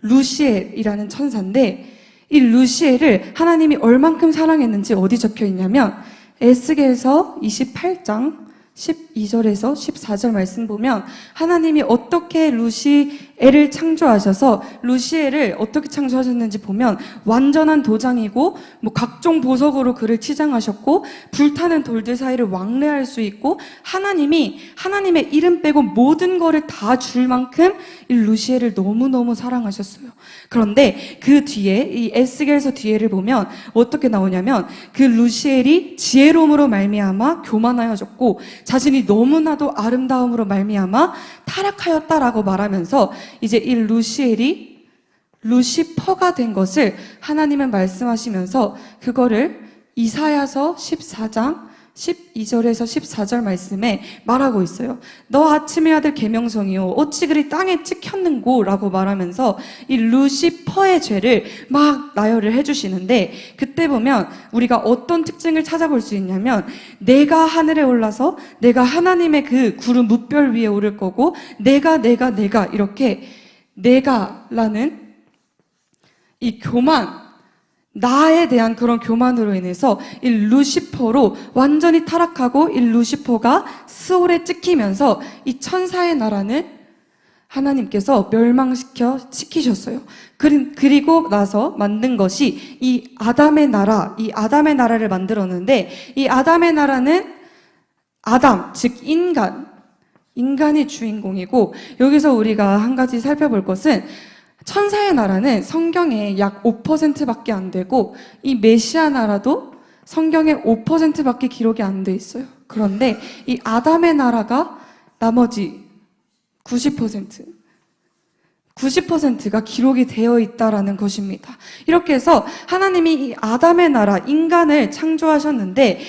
루시엘이라는 천사인데, 이 루시엘을 하나님이 얼만큼 사랑했는지 어디 적혀 있냐면 에스겔서 28장 12절에서 14절 말씀 보면, 하나님이 어떻게 루시엘을 창조하셔서 루시엘을 어떻게 창조하셨는지 보면, 완전한 도장이고 각종 보석으로 그를 치장하셨고, 불타는 돌들 사이를 왕래할 수 있고, 하나님의 이름 빼고 모든 거를 다 줄 만큼 이 루시엘을 너무너무 사랑하셨어요. 그런데 그 뒤에, 이 에스겔서 뒤에를 보면 어떻게 나오냐면, 그 루시엘이 지혜로움으로 말미암아 교만하여졌고 자신이 너무나도 아름다움으로 말미암아 타락하였다라고 말하면서, 이제 이 루시엘이 루시퍼가 된 것을 하나님은 말씀하시면서 그거를 이사야서 14장 12절에서 14절 말씀에 말하고 있어요. 너 아침의 아들 계명성이요 어찌 그리 땅에 찍혔는고 라고 말하면서 이 루시퍼의 죄를 막 나열을 해주시는데, 그때 보면 우리가 어떤 특징을 찾아볼 수 있냐면, 내가 하늘에 올라서 내가 하나님의 그 구름 무별 위에 오를 거고, 내가 이렇게 내가라는 이 교만, 나에 대한 그런 교만으로 인해서 이 루시퍼로 완전히 타락하고, 이 루시퍼가 스올에 찍히면서 이 천사의 나라는 하나님께서 멸망시키셨어요. 그리고 나서 만든 것이 이 아담의 나라를 만들었는데, 이 아담의 나라는 아담, 즉 인간이 주인공이고, 여기서 우리가 한 가지 살펴볼 것은, 천사의 나라는 성경에 약 5%밖에 안 되고, 이 메시아 나라도 성경에 5%밖에 기록이 안 돼 있어요. 그런데 이 아담의 나라가 나머지 90%가 기록이 되어 있다라는 것입니다. 이렇게 해서 하나님이 이 아담의 나라, 인간을 창조하셨는데,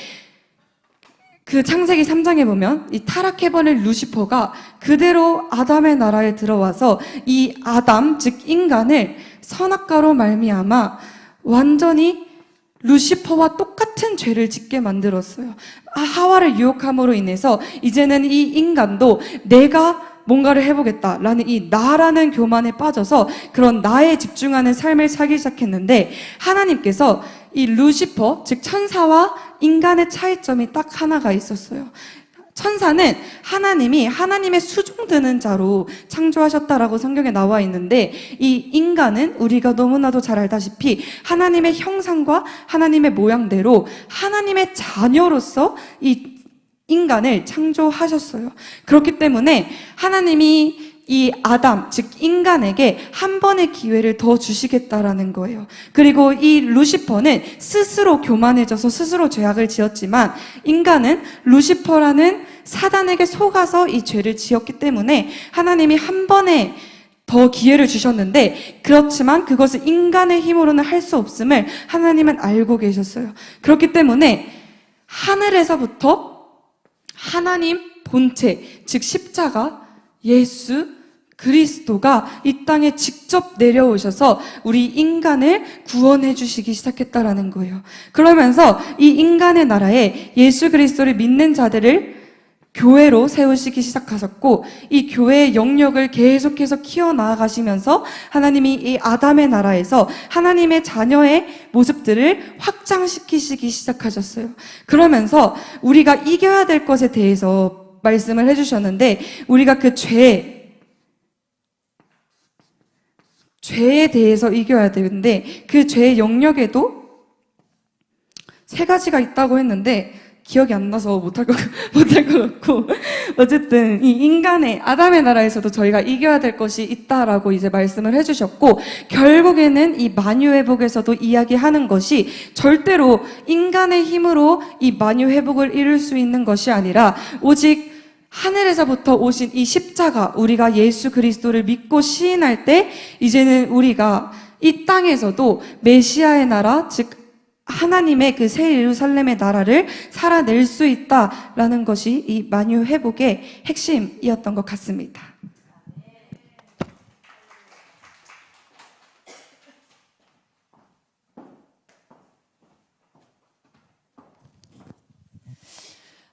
그 창세기 3장에 보면 이 타락해버린 루시퍼가 그대로 아담의 나라에 들어와서 이 아담, 즉 인간을 선악과로 말미암아 완전히 루시퍼와 똑같은 죄를 짓게 만들었어요. 하와를 유혹함으로 인해서 이제는 이 인간도 내가 뭔가를 해보겠다라는 이 나라는 교만에 빠져서 그런 나에 집중하는 삶을 살기 시작했는데, 하나님께서 이 루시퍼, 즉 천사와 인간의 차이점이 딱 하나가 있었어요. 천사는 하나님이 하나님의 수종드는 자로 창조하셨다라고 성경에 나와 있는데, 이 인간은 우리가 너무나도 잘 알다시피 하나님의 형상과 하나님의 모양대로 하나님의 자녀로서 이 인간을 창조하셨어요. 그렇기 때문에 하나님이 이 아담, 즉 인간에게 한 번의 기회를 더 주시겠다라는 거예요. 그리고 이 루시퍼는 스스로 교만해져서 스스로 죄악을 지었지만, 인간은 루시퍼라는 사단에게 속아서 이 죄를 지었기 때문에 하나님이 한 번에 더 기회를 주셨는데, 그렇지만 그것을 인간의 힘으로는 할 수 없음을 하나님은 알고 계셨어요. 그렇기 때문에 하늘에서부터 하나님 본체, 즉 십자가, 예수 그리스도가 이 땅에 직접 내려오셔서 우리 인간을 구원해 주시기 시작했다라는 거예요. 그러면서 이 인간의 나라에 예수 그리스도를 믿는 자들을 교회로 세우시기 시작하셨고, 이 교회의 영역을 계속해서 키워나가시면서 하나님이 이 아담의 나라에서 하나님의 자녀의 모습들을 확장시키시기 시작하셨어요. 그러면서 우리가 이겨야 될 것에 대해서 말씀을 해주셨는데, 우리가 그 죄에 대해서 이겨야 되는데, 그 죄의 영역에도 3가지가 있다고 했는데 기억이 안 나서 못할 것 같고, 어쨌든 이 인간의 아담의 나라에서도 저희가 이겨야 될 것이 있다라고 이제 말씀을 해주셨고, 결국에는 이 만유회복에서도 이야기하는 것이 절대로 인간의 힘으로 이 만유회복을 이룰 수 있는 것이 아니라 오직 하늘에서부터 오신 이 십자가, 우리가 예수 그리스도를 믿고 시인할 때 이제는 우리가 이 땅에서도 메시아의 나라, 즉 하나님의 그 새 예루살렘의 나라를 살아낼 수 있다라는 것이 이 만유 회복의 핵심이었던 것 같습니다.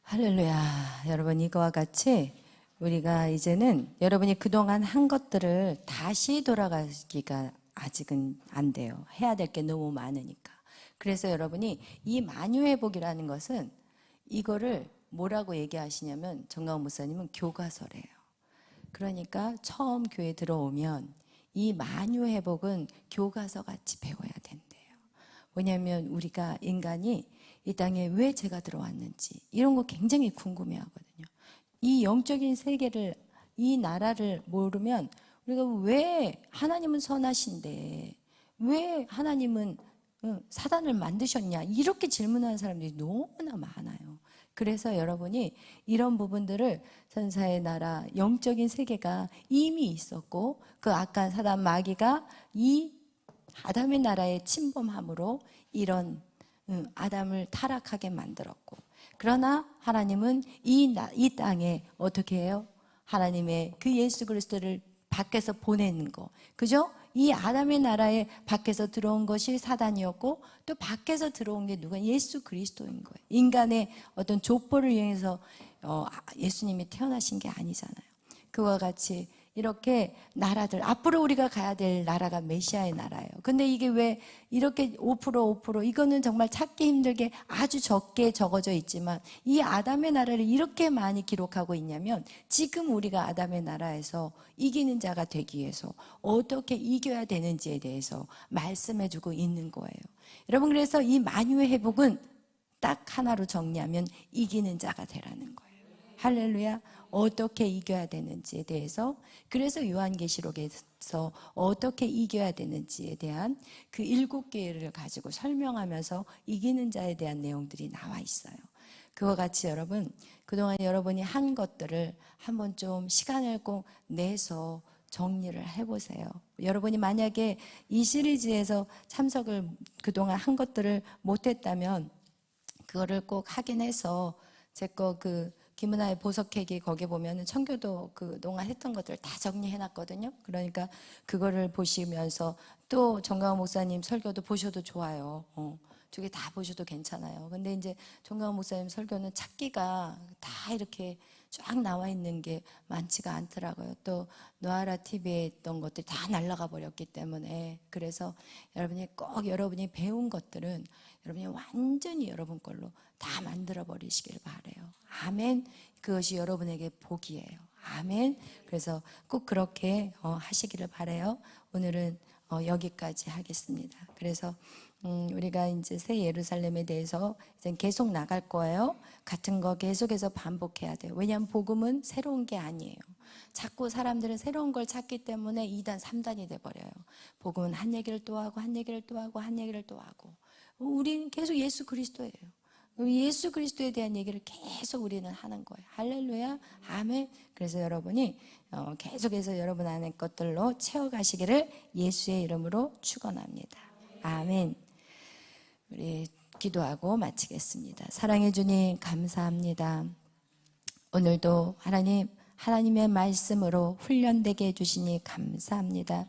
할렐루야. 여러분, 이거와 같이 우리가 이제는 여러분이 그동안 한 것들을 다시 돌아가기가 아직은 안 돼요. 해야 될 게 너무 많으니까. 그래서 여러분이 이 만유회복이라는 것은 이거를 뭐라고 얘기하시냐면, 정강 목사님은 교과서래요. 그러니까 처음 교회 들어오면 이 만유회복은 교과서 같이 배워야 된대요. 왜냐하면 우리가 인간이 이 땅에 왜 죄가 들어왔는지 이런 거 굉장히 궁금해하거든요. 이 영적인 세계를, 이 나라를 모르면 우리가 왜 하나님은 선하신데 왜 하나님은 사단을 만드셨냐, 이렇게 질문하는 사람들이 너무나 많아요. 그래서 여러분이 이런 부분들을, 선사의 나라, 영적인 세계가 이미 있었고, 그 악한 사단 마귀가 이 아담의 나라에 침범함으로 이런 아담을 타락하게 만들었고, 그러나 하나님은 이 땅에 어떻게 해요? 하나님의 그 예수 그리스도를 밖에서 보내는 거, 그죠? 이 아담의 나라에 밖에서 들어온 것이 사단이었고, 또 밖에서 들어온 게 누가? 예수 그리스도인 거예요. 인간의 어떤 족보를 이용해서 예수님이 태어나신 게 아니잖아요. 그와 같이 이렇게 나라들, 앞으로 우리가 가야 될 나라가 메시아의 나라예요. 근데 이게 왜 이렇게 5% 이거는 정말 찾기 힘들게 아주 적게 적어져 있지만, 이 아담의 나라를 이렇게 많이 기록하고 있냐면, 지금 우리가 아담의 나라에서 이기는 자가 되기 위해서 어떻게 이겨야 되는지에 대해서 말씀해주고 있는 거예요. 여러분, 그래서 이 만유의 회복은 딱 하나로 정리하면 이기는 자가 되라는 거예요. 할렐루야. 어떻게 이겨야 되는지에 대해서, 그래서 요한계시록에서 어떻게 이겨야 되는지에 대한 그 7개를 가지고 설명하면서 이기는 자에 대한 내용들이 나와 있어요. 그와 같이 여러분, 그동안 여러분이 한 것들을 한번 좀 시간을 꼭 내서 정리를 해보세요. 여러분이 만약에 이 시리즈에서 참석을 그동안 한 것들을 못했다면 그거를 꼭 확인해서, 제 거 김은아의 보석회기 거기 보면은 청교도 그동안 했던 것들 다 정리해놨거든요. 그러니까 그거를 보시면서 또 정강호 목사님 설교도 보셔도 좋아요. 2개 다 보셔도 괜찮아요. 근데 이제 정강호 목사님 설교는 찾기가 다 이렇게 쫙 나와 있는 게 많지가 않더라고요. 또 노아라 TV에 있던 것들이 다 날아가 버렸기 때문에, 그래서 여러분이 꼭 여러분이 배운 것들은 여러분이 완전히 여러분 걸로 다 만들어 버리시길 바라요. 아멘. 그것이 여러분에게 복이에요. 아멘. 그래서 꼭 그렇게 하시기를 바라요. 오늘은 여기까지 하겠습니다. 그래서 우리가 이제 새 예루살렘에 대해서 이제 계속 나갈 거예요. 같은 거 계속해서 반복해야 돼요. 왜냐하면 복음은 새로운 게 아니에요. 자꾸 사람들은 새로운 걸 찾기 때문에 2단, 3단이 돼버려요. 복음은 한 얘기를 또 하고 한 얘기를 또 하고 한 얘기를 또 하고, 우리는 계속 예수 그리스도예요. 예수 그리스도에 대한 얘기를 계속 우리는 하는 거예요. 할렐루야, 아멘. 그래서 여러분이 계속해서 여러분 안의 것들로 채워가시기를 예수의 이름으로 축원합니다. 아멘. 우리 기도하고 마치겠습니다. 사랑해 주님 감사합니다. 오늘도 하나님의 말씀으로 훈련되게 해주시니 감사합니다.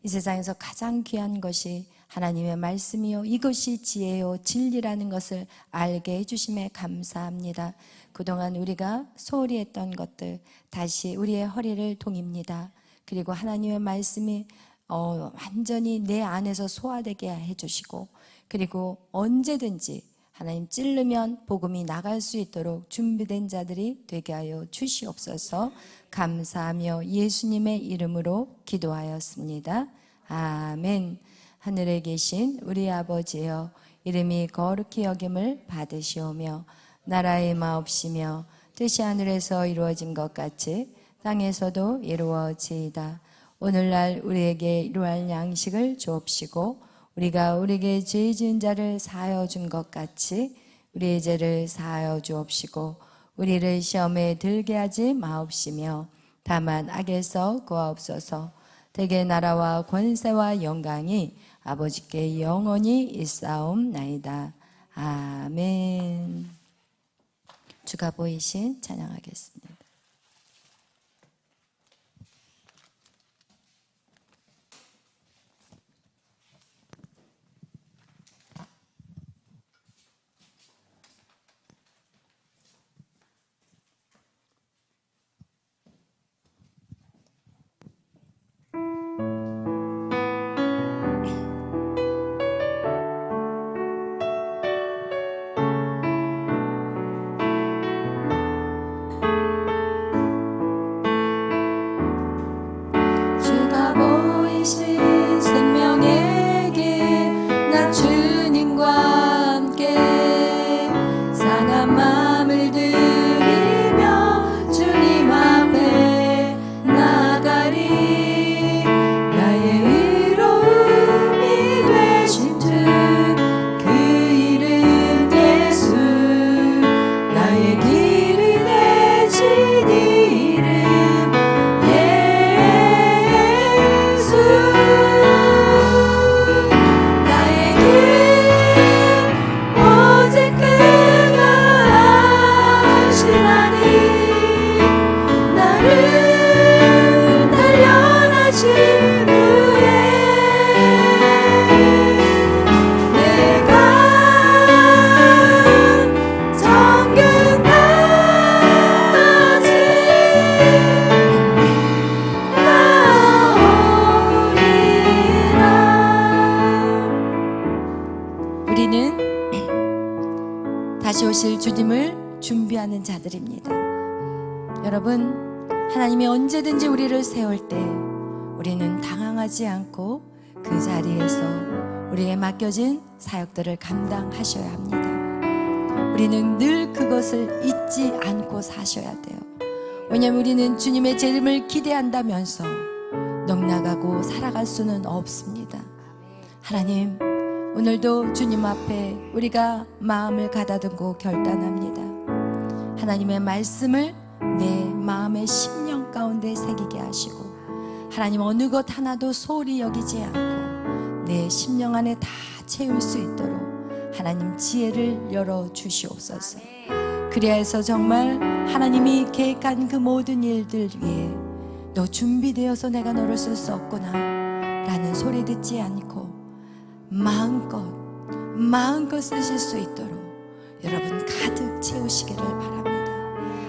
이 세상에서 가장 귀한 것이 하나님의 말씀이요, 이것이 지혜요 진리라는 것을 알게 해주심에 감사합니다. 그동안 우리가 소홀히 했던 것들 다시 우리의 허리를 동입니다. 그리고 하나님의 말씀이 완전히 내 안에서 소화되게 해주시고, 그리고 언제든지 하나님 찌르면 복음이 나갈 수 있도록 준비된 자들이 되게 하여 주시옵소서. 감사하며 예수님의 이름으로 기도하였습니다. 아멘. 하늘에 계신 우리 아버지여, 이름이 거룩히 여김을 받으시오며 나라의 마옵시며 뜻이 하늘에서 이루어진 것 같이 땅에서도 이루어지이다. 오늘날 우리에게 이루할 양식을 주옵시고, 우리가 우리에게 죄 지은 자를 사하여 준 것 같이 우리의 죄를 사하여 주옵시고, 우리를 시험에 들게 하지 마옵시며 다만 악에서 구하옵소서. 대개 나라와 권세와 영광이 아버지께 영원히 있사옵나이다. 아멘. 주가 보이신 찬양하겠습니다. 주가 보이신 생명의 길, 나 주님과 함께 상한 마음을 들이며 주님 앞에 나가리. 나의 의로움이 되신 주 그 이름 예수, 나의 길이 되신 이름 예수. 나의 길 오직 그가 하시나니, 나를 단련하신 후에 내가 정금까지 나오리라. 우리는 다시 오실 주님을 준비하는 자들입니다. 여러분, 하나님이 언제든지 우리를 세울 때 우리는 당황하지 않고 그 자리에서 우리에게 맡겨진 사역들을 감당하셔야 합니다. 우리는 늘 그것을 잊지 않고 사셔야 돼요. 왜냐하면 우리는 주님의 재림을 기대한다면서 넉나가고 살아갈 수는 없습니다. 하나님, 오늘도 주님 앞에 우리가 마음을 가다듬고 결단합니다. 하나님의 말씀을 내 마음의 심령 가운데 새기게 하시고, 하나님 어느 것 하나도 소홀히 여기지 않고 내 심령 안에 다 채울 수 있도록 하나님 지혜를 열어 주시옵소서. 그리하여서 정말 하나님이 계획한 그 모든 일들 위해 너 준비되어서 내가 너를 쓸 수 없구나 라는 소리 듣지 않고 마음껏 쓰실 수 있도록 여러분 가득 채우시기를 바랍니다.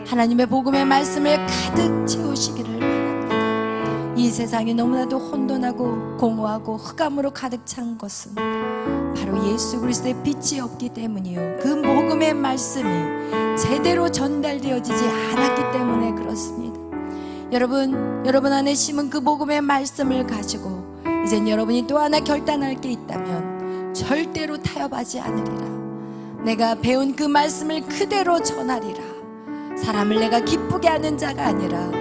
하나님의 복음의 말씀을 가득 채우시기를 바랍니다. 이 세상이 너무나도 혼돈하고 공허하고 흑암으로 가득 찬 것은 바로 예수 그리스도의 빛이 없기 때문이요. 그 복음의 말씀이 제대로 전달되어지지 않았기 때문에 그렇습니다. 여러분 안에 심은 그 복음의 말씀을 가지고 이젠 여러분이 또 하나 결단할 게 있다면 절대로 타협하지 않으리라. 내가 배운 그 말씀을 그대로 전하리라. 사람을 내가 기쁘게 하는 자가 아니라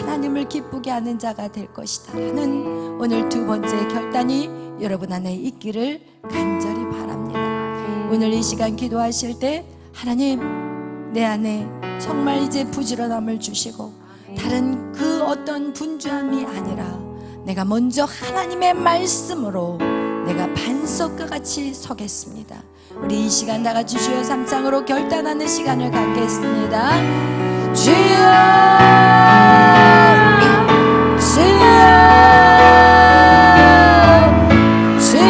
하나님을 기쁘게 하는 자가 될 것이다 하는 오늘 두 번째 결단이 여러분 안에 있기를 간절히 바랍니다. 오늘 이 시간 기도하실 때 하나님, 내 안에 정말 이제 부지런함을 주시고 다른 그 어떤 분주함이 아니라 내가 먼저 하나님의 말씀으로 내가 반석과 같이 서겠습니다. 우리 이 시간 다 같이 주여 3장으로 결단하는 시간을 갖겠습니다. 주여, 주여, 주여.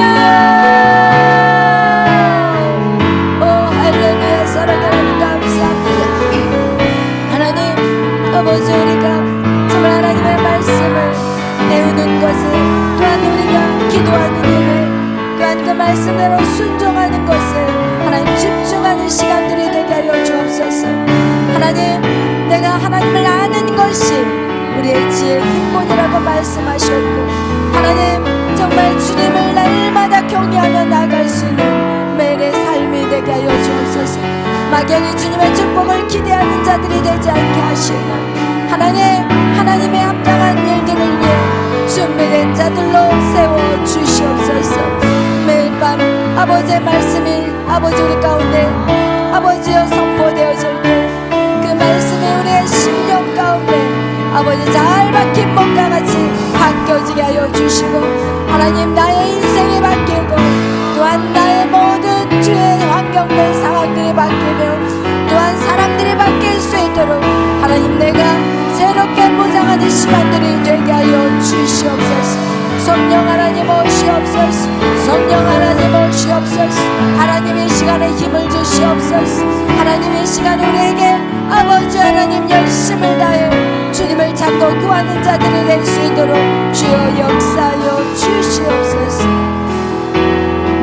오 할렐루야. 사랑하는 감사합니다. 하나님 아버지, 우리가 정말 하나님의 말씀을 배우는 것을, 또한 우리가 기도하는 일을, 또한 그 말씀대로 순종하는 것을 하나님 집중하는 시간들이 되게 하여 주옵소서. 하나님, 내가 하나님을 아는 것이 우리의 지혜의 근본이라고 말씀하셨고, 하나님 정말 주님을 날마다 경외하며 나갈 수 있는 매일의 삶이 되게 하여 주옵소서. 막연히 주님의 축복을 기대하는 자들이 되지 않게 하시고, 하나님의 합당한 일들을 위해 준비된 자들로 세워주시옵소서. 매일 밤 아버지의 말씀이 아버지 우리 가운데 아버지여 선포되어질 때 그 말씀이 우리의 심령 가운데 아버지 잘 박힌 목과 같이 바뀌어지게 하여 주시고, 하나님 나의 인생이 바뀌고 또한 나의 모든 주의 환경들 상황들이 바뀌며 또한 사람들이 바뀔 수 있도록 하나님 내가 새롭게 무장하는 시간들이 되게 하여 주시옵소서. 성령 하나님 오시옵소서. 성령 하나님 오시옵소서. 하나님의 시간에 힘을 주시옵소서. 하나님의 시간에 우리에게 아버지 하나님 열심을 다해 주님을 찾고 구하는 자들이 될 수 있도록 주여 역사하여 주시옵소서.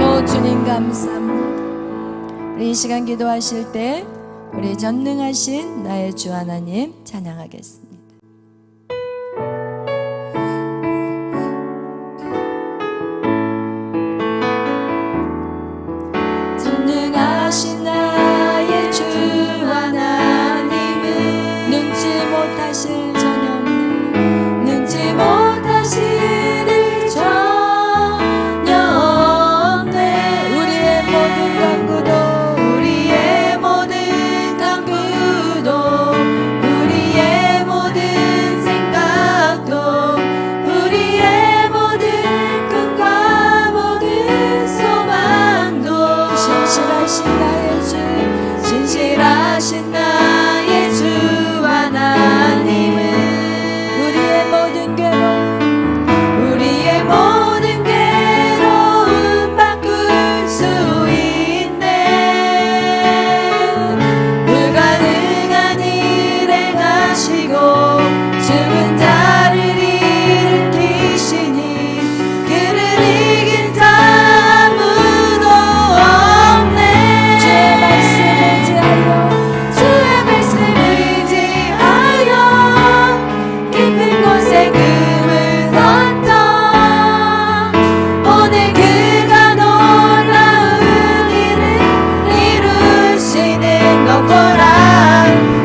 오 주님 감사합니다. 우리 이 시간 기도하실 때 우리 전능하신 나의 주 하나님 찬양하겠습니다. 전능하신 나의 주 하나님은 능치 못하실 전혀 없네. 능치 못하실 일 전혀 없네. 우리의 모든 강구도 우리의 모든 강구도 우리의 모든 생각도 우리의 모든 꿈과 모든 소망도 신실하신 나의 주 신실하신 나의 주 하나님은 우리의 모든 괴로움 우리의 모든 괴로움 바꿀 수 있네. 불가능한 일 행하시고 죽은 자를 일으키시니 그를 이긴 자 아무도 없네. 주의 말씀을 지하여 주의 말씀을 지하여 깊은 곳에 금을 던져 오늘 그가 놀라운 일을 이루시는 것 보라.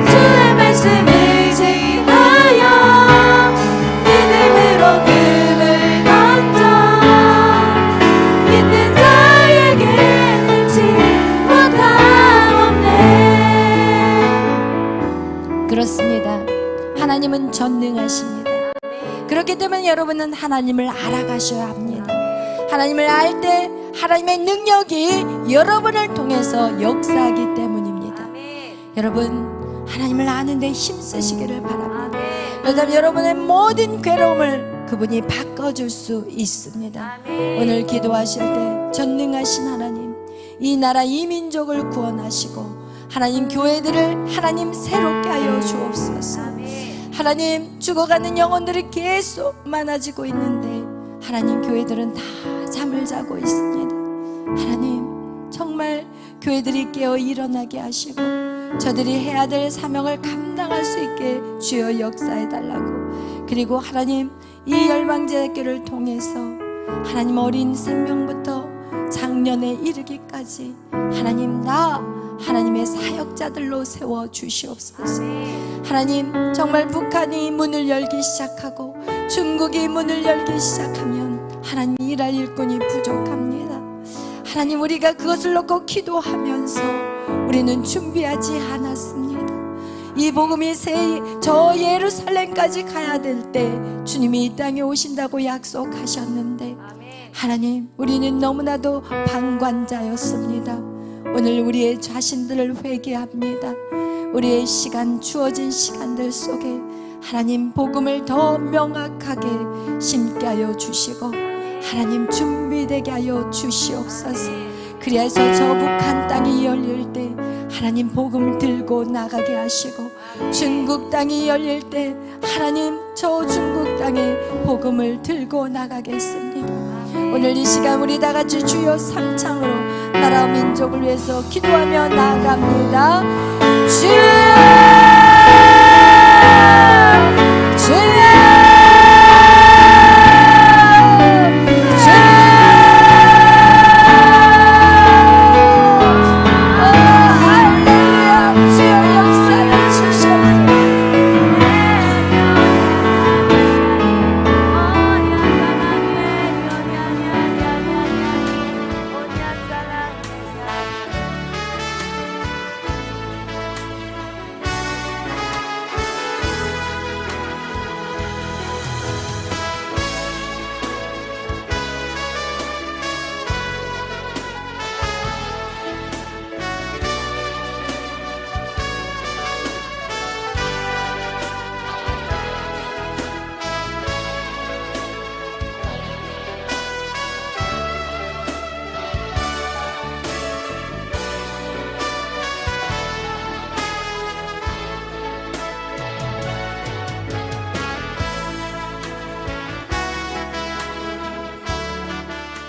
주의 말씀을 지하여 믿음으로 금을 던져 믿는 자에게 능치 못함 없네. 그렇습니다. 하나님은 전능하십니다. 그렇기 때문에 여러분은 하나님을 알아가셔야 합니다. 하나님을 알 때 하나님의 능력이 여러분을 통해서 역사하기 때문입니다. 여러분 하나님을 아는데 힘쓰시기를 바랍니다. 그렇다면 여러분의 모든 괴로움을 그분이 바꿔줄 수 있습니다. 오늘 기도하실 때 전능하신 하나님, 이 나라 이 민족을 구원하시고 하나님 교회들을 하나님 새롭게 하여 주옵소서. 하나님 죽어가는 영혼들이 계속 많아지고 있는데 하나님 교회들은 다 잠을 자고 있습니다. 하나님 정말 교회들이 깨어 일어나게 하시고 저들이 해야 될 사명을 감당할 수 있게 주여 역사해 달라고. 그리고 하나님 이 열방제교를 통해서 하나님 어린 생명부터 장년에 이르기까지 하나님 나 하나님의 사역자들로 세워 주시옵소서. 하나님 정말 북한이 문을 열기 시작하고 중국이 문을 열기 시작하면 하나님 일할 일꾼이 부족합니다. 하나님 우리가 그것을 놓고 기도하면서 우리는 준비하지 않았습니다. 이 복음이 저 예루살렘까지 가야 될 때 주님이 이 땅에 오신다고 약속하셨는데 하나님 우리는 너무나도 방관자였습니다. 오늘 우리의 자신들을 회개합니다. 우리의 시간 주어진 시간들 속에 하나님 복음을 더 명확하게 심게 하여 주시고 하나님 준비되게 하여 주시옵소서. 그래서 저 북한 땅이 열릴 때 하나님 복음을 들고 나가게 하시고 중국 땅이 열릴 때 하나님 저 중국 땅에 복음을 들고 나가겠습니다. 오늘 이 시간 우리 다 같이 주여 삼창으로 나라와 민족을 위해서 기도하며 나아갑니다. 주